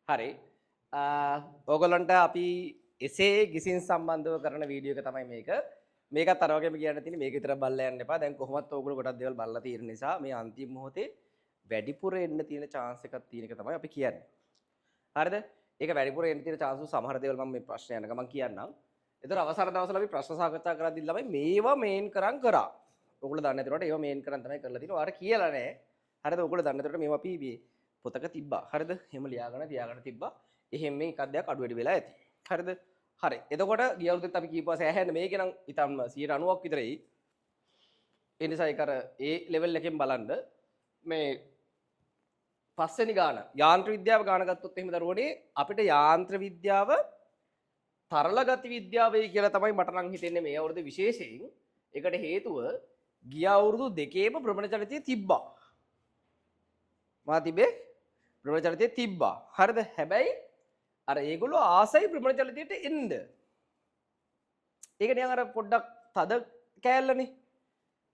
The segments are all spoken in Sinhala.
හරි. ඕගොල්ලන්ට අපි එසේ ගිසින් සම්බන්ධව කරන වීඩියෝ එක තමයි මේක. මේකත් අර වගේම කියන්න තියෙන්නේ මේක විතර බලලා යන්න එපා. දැන් කොහොමත් ඕගොල්ලෝ ගොඩක් දේවල් බලලා තියෙන නිසා මේ අන්තිම මොහොතේ වැඩිපුර එන්න තියෙන chance එකක් තියෙන එක තමයි අපි කියන්නේ. හරිද? ඒක වැඩිපුර එන්න තියෙන chance සමහර දේවල් මම මේ ප්‍රශ්න යන ගමන් කියන්නම්. ඒතර අවසර දවස්වල අපි ප්‍රශ්න සාකච්ඡා කරද්දී ළමයි මේවා මේන් කරන් කරා. ඕගොල්ලෝ දන්නේ නැතිවට ඒවා මේන් කරන් තමයි කරලා තියෙන්නේ. ඔයාලා කියලා නැහැ. හරිද? ඕගොල්ලෝ දන්නේ නැතිවට මේවා අපි පොතක තිබ්බා. හරිද? එහෙම ලියාගෙන තියාගෙන තිබ්බා. එහෙම මේ එකක් දෙයක් අඩු වැඩි වෙලා ඇති. හරිද? හරි. එතකොට ගිය අවුරුද්දෙත් අපි කීපුවා සෑහෙන මේක නම් ඊටම 90ක් විතර එයි. ඒ නිසා ඒක අර ඒ ලෙවල් එකෙන් බලන්න මේ පස්වෙනි ගාන යාන්ත්‍ර විද්‍යාව ගාන ගත්තොත් එහෙම දරුවනේ අපිට යාන්ත්‍ර විද්‍යාව තරල ගති විද්‍යාවයි කියලා තමයි මට නම් හිතෙන්නේ මේ අවුරුද්දේ විශේෂයෙන්. ඒකට හේතුව ගිය අවුරුදු දෙකේම භ්‍රමණ චලිතය තිබ්බා. මා තිබේ භ්‍රමණ චලිතය තිබ්බා. හරිද? හැබැයි අර ඒගොල්ලෝ ආසයි භ්‍රමණ චලිතයට එන්න. ඒක නිකන් අර පොඩ්ඩක් තද කෑල්ලනේ.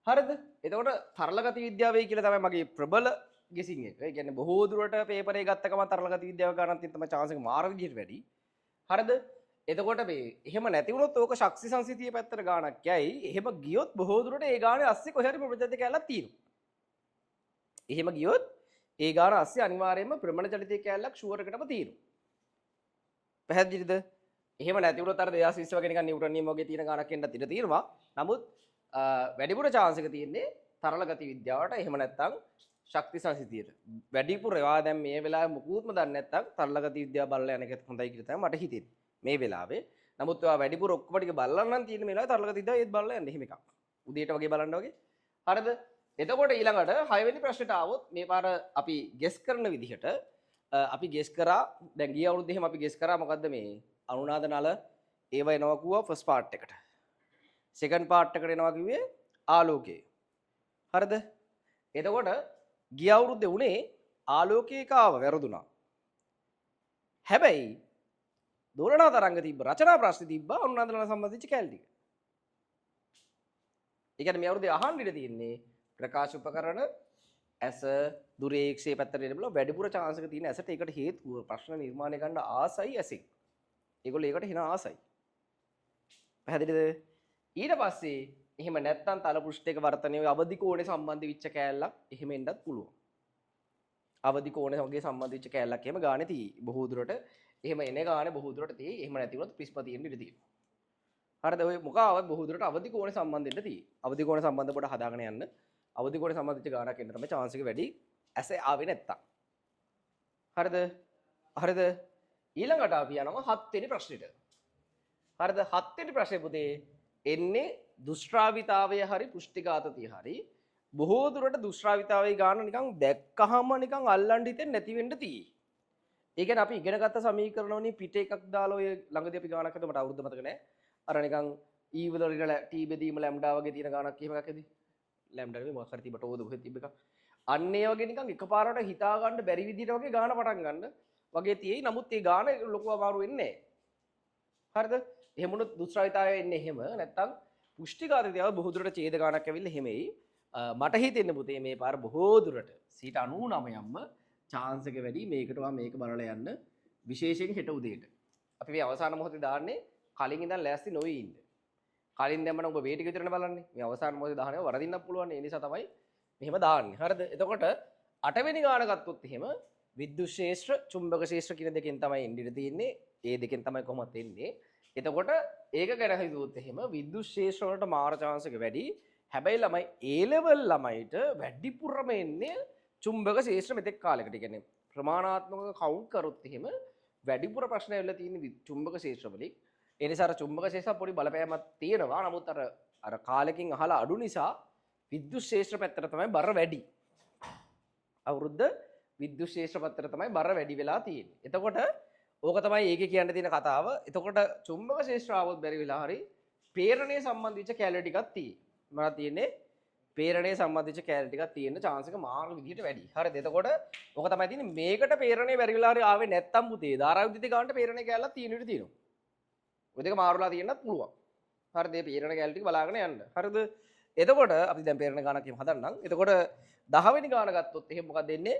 හරිද? එතකොට තරල ගති විද්‍යාවයි කියලා තමයි මගේ ප්‍රබල ගෙසින් එක. ඒ කියන්නේ බොහෝ දුරට පේපර් එක ගත්ත ගමන් තරල ගති විද්‍යාව ගන්නත් තමයි chance එක මාර විදිහට වැඩි. හරිද? එතකොට මේ එහෙම නැති වුණොත් ඕක ශක්ති සංසිතිය පැත්තට ගානක් යයි. එහෙම ගියොත් බොහෝ දුරට ඒ ගානේ අස්සේ කොහේ හරි භ්‍රමණ චලිතය කැලලක් තියෙනවා. එහෙම ගියොත් ඒ ගාන අස්සේ අනිවාර්යයෙන්ම භ්‍රමණ චලිතය කැලලක් ෂුවර් එකටම තියෙනවා. පැහැදිලිද? එහෙම නැති වුණොත් අර 2020 වගේ නිකන් නිව්ටන් නියම වගේ තියෙන ගානක් එන්නත් ඉඩ තියෙනවා. නමුත් වැඩිපුර chance එක තියෙන්නේ තරල ගති විද්‍යාවට. එහෙම නැත්නම් ශක්ති සංසිතියට. වැඩිපුර ඒවා දැන් මේ වෙලාවේ මුකුත්ම දන්නේ නැත්නම් තරල ගති විද්‍යාව බලලා යන එක හොඳයි කියලා තමයි මට හිතෙන්නේ. මේ වෙලාවේ. නමුත් ඒවා වැඩිපුර ඔක්කොම ටික බලලා නම් තියෙන මේ වෙලාවේ තරල ගති විද්‍යාව ඒත් බලලා යන්න එහෙම එකක්. උදේට වගේ බලන්න වගේ. හරිද? එතකොට ඊළඟට 6 වෙනි ප්‍රශ්නෙට ආවොත් මේ පාර අපි ගෙස් කරන විදිහට අපි ගෙස් කරා දැන් ගිය අවුරුද්දේ එහෙම අපි ගෙස් කරා මොකද්ද මේ අනුනාද නල ඒව එනවා කිව්වා ෆස්ට් පාර්ට් එකට. සෙකන්ඩ් පාර්ට් එකට එනවා කිව්වේ ආලෝකය. හරිද? එතකොට ගිය අවුරුද්දේ උනේ ආලෝකයේ කාව වැරදුනා. හැබැයි දෝලනා තරංග තිබ්බ රචනා ප්‍රශ්න තිබ්බ අනුනාද නල සම්බන්ධිච්ච කැලේ ටික. ඒ කියන්නේ මේ අවුරුද්දේ අහන්න ඉඩ තියෙන්නේ ප්‍රකාශ උපකරණ ඇස දුරේක්ෂයේ පැත්තට එන්න බල වැඩිපුර chance එක තියෙන ඇසට. ඒකට හේතුව ප්‍රශ්න නිර්මාණය කරන්න ආසයි ඇසින්. ඒගොල්ලෝ ඒකට හින ආසයි. පැහැදිලිද? ඊට පස්සේ එහෙම නැත්තම් තල පෘෂ්ඨයක වර්තනයේ අවදි කෝණේ සම්බන්ධ වෙච්ච කෑල්ලක් එහෙම එන්නත් පුළුවන්. අවදි කෝණේ වගේ සම්බන්ධ වෙච්ච කෑල්ලක් එහෙම ගානේ තියෙයි. බොහෝ දුරට එහෙම එන ගානේ බොහෝ දුරට තියෙයි. එහෙම නැති වුණොත් ප්‍රිස්ම තියෙන්න ඉඩ තියෙනවා. හරිද? ඔය මොකාවත් බොහෝ දුරට අවදි කෝණේ සම්බන්ධ වෙන්න තියෙයි. අවදි කෝණේ සම්බන්ධ කොට හදාගෙන යන්න. අවදි කෝණේ සම්බන්ධ වෙච්ච ගානක් එන්න තමයි chance එක වැඩි. ඇස ආවේ නැත්තම්. හරිද? හරිද? ඊළඟට අපි යනවා 7 වෙනි ප්‍රශ්නෙට. හරිද? 7 වෙනි ප්‍රශ්නේ පුතේ එන්නේ දුෂ්ට්‍රාවිතාවය හරි පුෂ්ටිඝාතතිය හරි බොහෝ දුරට දුෂ්ට්‍රාවිතාවයේ ගාන නිකන් දැක්කහම නිකන් අල්ලන්න හිතෙන්නේ නැති වෙන්න තියෙයි. ඒ කියන්නේ අපි ඉගෙන ගත්ත සමීකරණ වලින් පිට එකක් දාලා ඔය ළඟදී අපි ගානක් හදුවා මට අවුරුද්ද මතක නැහැ. අර නිකන් E වල t බෙදීම ලැම්ඩා වගේ තියෙන ගානක් එහෙම එකක් ඇති. ලැම්ඩා නෙවෙයි මොකක් හරි තිබ්බට ඕද කොහෙද තිබ්බ එකක්. අන්න ඒ වගේ නිකන් එකපාරට හිතා ගන්න බැරි විදිහට වගේ ගාන පටන් ගන්න වගේ තියෙයි. නමුත් ඒ ගාන ලොකු අමාරු වෙන්නේ නැහැ. හරිද? එහෙම වුණොත් දුෂ්ට්‍රාවිතාවය එන්නේ එහෙම නැත්තම් පුෂ්ටිඝාතතියව බොහෝ දුරට ඡේද ගානක් ඇවිල්ලා එහෙමයි. මට හිතෙන්නේ පුතේ මේ පාර බොහෝ දුරට 99%ක්ම chance එක වැඩි මේකට මේක බලලා යන්න විශේෂයෙන් හෙට උදේට. අපි මේ අවසාන මොහොතේ දාන්නේ කලින් ඉඳන් ලෑස්ති නොවී ඉන්න. කලින් දැම්මම ඔබ මේ ටික විතරනේ බලන්නේ. මේ අවසාන මොහොතේ දාහනේ වරදින්නත් පුළුවන්. ඒ නිසා තමයි මෙහෙම දාන්නේ. හරිද? එතකොට 8 වෙනි ගාන ගත්තොත් එහෙම විද්‍යුත් ශේෂ්ත්‍ර චුම්බක ශේෂ්ත්‍ර කියන දෙකෙන් තමයි එන්න ඉඩ තියෙන්නේ. ඒ දෙකෙන් තමයි කොහොමද එන්නේ. එතකොට ඒක ගැන හිතුවොත් එහෙම විද්‍යුත් ශේෂ්ත්‍ර වලට මාර chance එක වැඩි. හැබැයි ළමයි A level ළමයිට වැඩිපුරම එන්නේ චුම්බක ශේෂ්ත්‍ර මෙතෙක් කාලයකට. ඒ කියන්නේ ප්‍රමාණාත්මකව කවුන්ට් කරොත් එහෙම වැඩිපුර ප්‍රශ්න ඇවිල්ලා තියෙන්නේ චුම්බක ශේෂ්ත්‍ර වලින්. ඒ නිසා අර චුම්බක ශේෂ්ත්‍ර පොඩි බලපෑමක් තියෙනවා. නමුත් අර කාලෙකින් අහලා අඩු නිසා විද්‍යුත් ශේෂ්ත්‍ර පැත්තට තමයි බර වැඩි. අවුරුද්ද විද්‍යුත් ශේෂ්ත්‍ර පැත්තට තමයි බර වැඩි වෙලා තියෙන්නේ. එතකොට ඕක තමයි ඒකේ කියන්න තියෙන කතාව. එතකොට චුම්බක ශේෂ්ත්‍ර ආවොත් බැරි වෙලා හරි ප්‍රේරණය සම්බන්ධ වෙච්ච කැලරි ටිකක් තියෙයි. මම තියෙන්නේ ප්‍රේරණය සම්බන්ධ වෙච්ච කැලරි ටිකක් තියෙන chance එක මාර විදිහට වැඩි. හරිද? එතකොට ඕක තමයි තියෙන්නේ මේකට ප්‍රේරණය බැරි වෙලා හරි ආවේ නැත්තම් පුතේ ධාරා විද්‍යුත් ගානට ප්‍රේරණය කැලලක් තියෙන විදිහ තියෙනවා. ඔය දෙක මාරුලා තියෙන්නත් පුළුවන්. හරිද? මේ ප්‍රේරණ කැලරි ටික බලාගෙන යන්න. හරිද? එතකොට අපි දැන් ප්‍රේරණ ගානක් එහෙම හදන්නම්. එතකොට 10 වෙනි ගාන ගත්තොත් එහෙම මොකක්ද එන්නේ?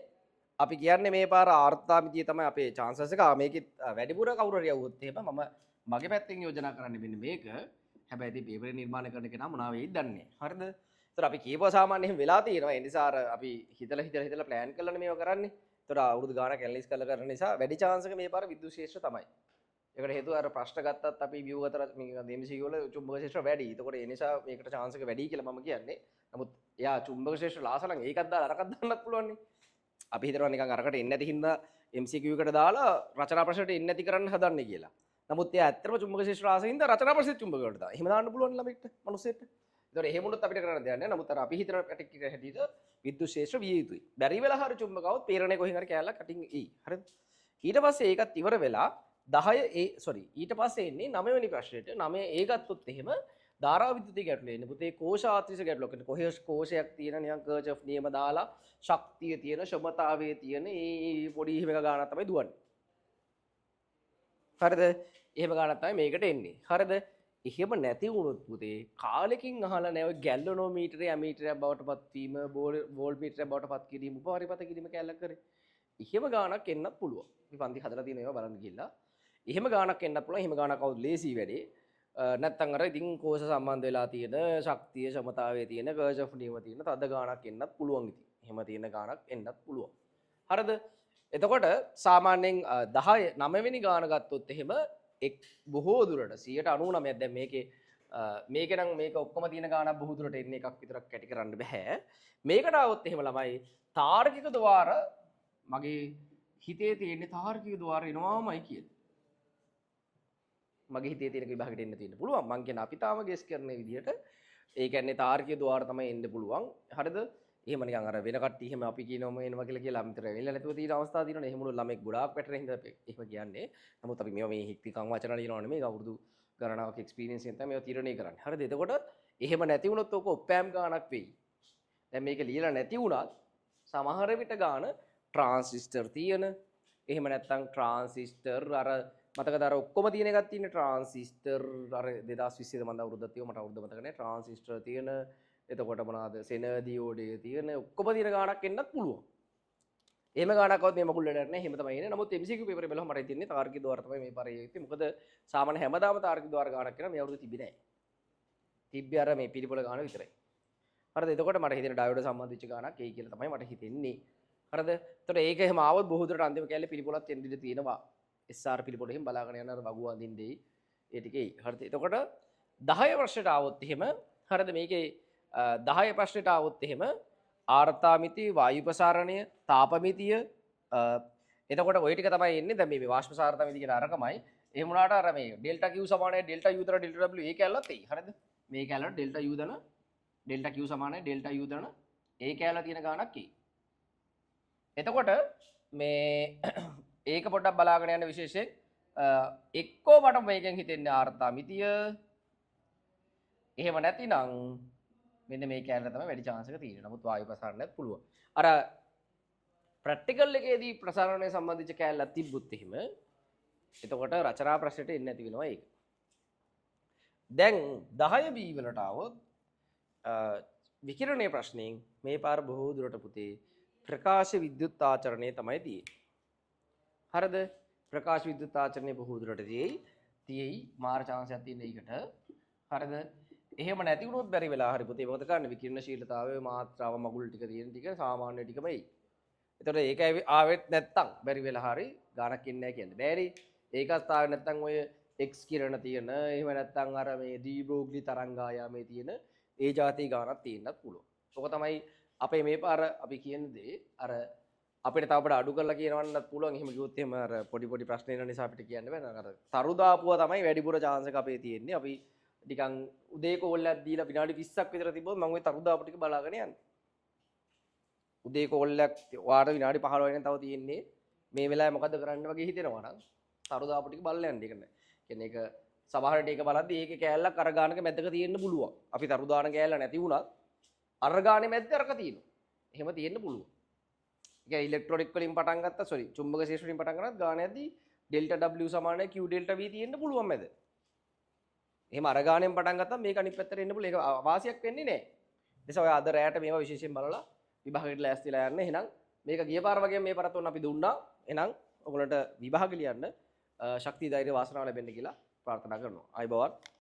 අපි කියන්නේ මේ පාර ආර්ථාමිතිය තමයි අපේ chances එක. මේකෙත් වැඩිපුර කවුරු හරි යවුවොත් එහෙම මම මගේ පැත්තෙන් යෝජනා කරන්නේ මෙන්න මේක. හැබැයි ඉතින් පේපරේ නිර්මාණය කරන කෙනා මොනවා වෙයිද දන්නේ නැහැ. හරිද? ඒතර අපි කීපුවා සාමාන්‍යයෙන් එහෙම වෙලා තියෙනවා. ඒ නිසා අර අපි හිතලා ප්ලෑන් කරලානේ මේව කරන්නේ. ඒතර අවුරුදු ගාණක් ඇනලිස් කරලා කරන නිසා වැඩි chance එක මේ පාර විද්‍යුත් ශේෂ්ත්‍ර තමයි. ඒකට හේතුව අර ප්‍රශ්න ගත්තත් අපි view අතර මේ MCQ වල චුම්බක ශේෂ්ත්‍ර වැඩි. ඒතකොට ඒ නිසා මේකට chance එක වැඩි කියලා මම කියන්නේ. නමුත් එයා චුම්බක ශේෂ්ත්‍ර ලාසලන් ඒකත් දාලා අරකට දාන්නත් පුළුවන් නේ. අපි හිතනවා නිකන් අරකට එන්නේ නැති හින්දා MCQ එකට දාලා රචනා ප්‍රශ්නට එන්නේ නැති කරන්න හදන්නේ කියලා. නමුත් එයා ඇත්තටම චුම්බක ශේෂ්ත්‍ර ආස හින්දා රචනා ප්‍රශ්නෙත් චුම්බක වලට දානවා. එහෙම දාන්න පුළුවන් ළමෙක්ට, මිනිස්සෙක්ට. ඒතකොට එහෙම වුණොත් අපිට කරන්න දෙයක් නැහැ. නමුත් අර අපි හිතන පැටික් එක හැටියට විද්‍යුත් ශේෂ්ත්‍ර විය යුතුයි. බැරි වෙලා හරි චුම්බකවොත් පේරණේ කොහෙන් හරි කැලලක් කටින් එයි. හරිද? ඊට පස්සේ ඒකත් ඉවර වෙලා 10 ඊට පස්සේ එන්නේ 9 වෙනි ප්‍රශ්නෙට. 9 ඒ ගත්තොත් එහෙම ධාරා විද්‍යුතිය ගැටලුව එන්නේ. පුතේ කෝෂ ආත්‍රිස ගැටලුවක්. කියන්නේ කොහේ කෝෂයක් තියෙන නිකන් කර්චොෆ් නියම දාලා ශක්තිය තියෙන, ක්ෂමතාවයේ තියෙන ඒ පොඩි එහෙම එක ගානක් තමයි දුවන්නේ. හරිද? එහෙම ගානක් තමයි මේකට එන්නේ. හරිද? එහෙම නැති වුණොත් පුතේ කාලෙකින් අහලා නැහැ ඔය ගැල්වනෝමීටරය ඇමීටරයක් බවට පත්වීම, වෝල්ට්මීටරයක් බවට පත් කිරීම, උපපරිපත කිරීම කැලක් කරේ. එහෙම ගානක් එන්නත් පුළුවන්. අපි පන්ති හදලා තියෙන ඒවා බලන්න ගිහිල්ලා. එහෙම ගානක් එන්නත් පුළුවන්. එහෙම ගානක් આવුත් ලේසි වැඩේ. නැත්තම් අර ඉතින් කෝෂ සම්බන්ධ වෙලා තියෙන ශක්තිය ක්ෂමතාවයේ තියෙන කර්චොෆ් නියම තියෙන තද ගානක් එන්නත් පුළුවන් ඉතින්. එහෙම තියෙන ගානක් එන්නත් පුළුවන්. හරිද? එතකොට සාමාන්‍යයෙන් 10 9 වෙනි ගාන ගත්තොත් එහෙම බොහෝ දුරට 99%ක් දැන් මේකේ නම් මේක ඔක්කොම තියෙන ගානක් බොහෝ දුරට එන්නේ එකක් විතරක් කැටි කරන්න බෑ. මේකට આવොත් එහෙම ළමයි තාර්කික ద్వාර මගේ හිතේ තියෙන තාර්කික ద్వාර එනවාමයි කියන්නේ. මගේ හිතේ තියෙන විභාගෙට එන්න තියෙන්න පුළුවන්. මං කියන අපි තාම ගෙස් කරන විදිහට ඒ කියන්නේ තාර්කික ద్వාර තමයි එන්න පුළුවන්. හරිද? එහෙම නිකන් අර වෙන කට්ටිය එහෙම අපි කියනවම එනවා කියලා අමිතර වෙලා නැතුව තියෙන අවස්ථා තියෙනවනේ. එහෙම උණු ළමෙක් ගොඩාක් පැටරෙන හින්දා එහෙම කියන්නේ. නමුත් අපි මේවා මේ හික්තිකම් වචන ලියනවා නෙමෙයි. අවුරුදු ගණනාවක් එක්ස්පීරියන්ස් එකෙන් තමයි මේවා තීරණය කරන්නේ. හරිද? එතකොට එහෙම නැති වුණොත් ඔක ඔප්පෑම් ගානක් වෙයි. දැන් මේක ලියලා නැති වුණත් සමහර විට ගාන ට්‍රාන්සිස්ටර් තියෙන. එහෙම නැත්නම් ට්‍රාන්සිස්ටර් අර මතකද අර ඔක්කොම තියෙන එකක් තියෙන ට්‍රාන්සිස්ටර් අර 2020 මන්ද අවුරුද්දක් තියෙනවා මට අවුරුද්ද මතක නැහැ. ට්‍රාන්සිස්ටර් තියෙන එතකොට මොනවාද සෙන දියෝඩය තියෙන ඔක්කොම තියෙන ගානක් එන්නත් පුළුවන්. එහෙම ගානක් આવත් මේ මකුල් වැඩ නැහැ. එහෙම තමයි එන්නේ. නමුත් MCQ පේපරේ බලුවම මට හිතෙන්නේ තාර්කික ద్వාර තමයි මේ පාරේ යුත්තේ. මොකද සාමාන්‍ය හැමදාම තාර්කික ద్వාර ගානක් කරා මේ අවුරුදු තිබ්බේ නැහැ. තිබ්බේ අර මේ පිළිපොළ ගාන විතරයි. හරිද? එතකොට මට හිතෙන ඩයෝඩ් සම්බන්ධ වෙච්ච ගානක් එයි කියලා තමයි මට හිතෙන්නේ. හරිද? එතකොට ඒක එහෙම ආවොත් බොහෝ දුරට අන්තිම කැලේ පිළිපොළක් එන්න ඉඩ තියෙනවා. SR පිළිපොළ එහෙම බලාගෙන යන අර වගු අඳින්න දෙයි. ඒ ටිකේ. හරිද? එතකොට 10 ප්‍රශ්නට ආවොත් එහෙම හරිද මේකේ 10 ප්‍රශ්නට આવොත් එහෙම ආර්ථාමිතිය, වායු ප්‍රසාරණය, තාපමිතිය එතකොට ওই ටික තමයි එන්නේ. දැන් මේ වාෂ්ප සාරතාමිතිය කියන අරකමයි. එහෙම වුණාට අර මේ ඩෙල්ටා Q සමානයි ඩෙල්ටා U තර ඩෙල්ටා W ඒ කැලලත් එයි. හරිද? මේ කැලලට ඩෙල්ටා U දන ඩෙල්ටා Q සමානයි ඩෙල්ටා U දන ඒ කැලල තියෙන ගාණක් එයි. එතකොට මේ ඒක පොඩ්ඩක් බලාගෙන යන විශේෂයෙන් එක්කෝ මට මේකෙන් හිතෙන්නේ ආර්ථාමිතිය. එහෙම නැතිනම් මෙන්න මේ කැලේ තමයි වැඩි chance එක තියෙන්නේ. නමුත් වායු ප්‍රසාරණයත් පුළුවන්. අර ප්‍රැක්ටිකල් එකේදී ප්‍රසාරණය සම්බන්ධිත කැලලක් තිබ්බොත් එහෙම එතකොට රචනා ප්‍රශ්නෙට එන්නේ නැති වෙනවා ඒක. දැන් 10 B වලට આવොත් විකිරණයේ ප්‍රශ්නෙන් මේ පාර බොහෝ දුරට පුතේ ප්‍රකාශ විද්‍යුත් ආචරණය තමයි තියෙන්නේ. හරිද? ප්‍රකාශ විද්‍යුත් ආචරණය බොහෝ දුරට තියෙයි මාර chance එකක් තියෙන එකට. හරිද? එහෙම නැති වුණොත් බැරි වෙලා හරි පුතේ මොකද කරන්නේ විකිරණශීලතාවයේ මාත්‍රාව මගුල් ටික තියෙන ටික සාමාන්‍ය ටිකම එයි. එතකොට ඒක ආවෙත් නැත්තම් බැරි වෙලා හරි ගානක් ඉන්නේ නැහැ කියන්නේ. බෑරි ඒකත් ආවෙ නැත්තම් ඔය X කිරණ තියෙන එහෙම නැත්තම් අර මේ දී බ්‍රෝග්ලි තරංගායාමේ තියෙන ඒ જાති ගානක් තියෙන්නත් පුළුවන්. ඔක තමයි අපේ මේ පාර අපි කියන දේ අර අපිට තව පොඩ අඩු කරලා කියනවන්නත් පුළුවන්. එහෙම කිව්වොත් එහෙම අර පොඩි ප්‍රශ්න එන නිසා අපිට කියන්න බෑ. අර තරු දාපුවා තමයි වැඩිපුර chance එක අපේ තියෙන්නේ. අපි නිකන් උදේ කෝල්ලක් දීලා විනාඩි 20ක් විතර තිබ්බොත් මම ওই තරු දාපු ටික බලාගෙන යන්නේ. උදේ කෝල්ලක් වාර විනාඩි 15 වෙනකන් තව තියෙන්නේ. මේ වෙලාවේ මොකද කරන්න වගේ හිතෙනවා නම් තරු දාපු ටික බලලා යන්න. ඒක නෑ. කියන්නේ ඒක සමහරට ඒක බලද්දි ඒකේ කෑල්ලක් අර ගානක මැදක තියෙන්න පුළුවන්. අපි තරු දාන කෑල්ල නැති වුණත් අර ගානේ මැද්ද අරක තියෙනවා. එහෙම තියෙන්න පුළුවන්. ඒ කියන්නේ ඉලෙක්ට්‍රොනික වලින් පටන් ගත්තා චුම්බක ශේෂ්ත්‍ර වලින් පටන් ගන්නත් ගානේදී ඩෙල්ටා W සමානයි Q ඩෙල්ටා V තියෙන්න පුළුවන් මැද. එහෙම අර ගානෙන් පටන් ගත්තා මේක අනිත් පැත්තට එන්න පුළුවන්. ඒක වාසියක් වෙන්නේ නැහැ. නිසා ඔය අද රැයට මේවා විශේෂයෙන් බලලා විභාගයට ලෑස්තිලා යන්න. එහෙනම් මේක ගිය පාර වගේ මේ පාරත් අපි දුන්නා. එහෙනම් ඔයගොල්ලන්ට විභාග ලියන්න ශක්තිය ධෛර්ය වාසනාව ලැබෙන්න කියලා ප්‍රාර්ථනා කරනවා. ආයිබෝවන්.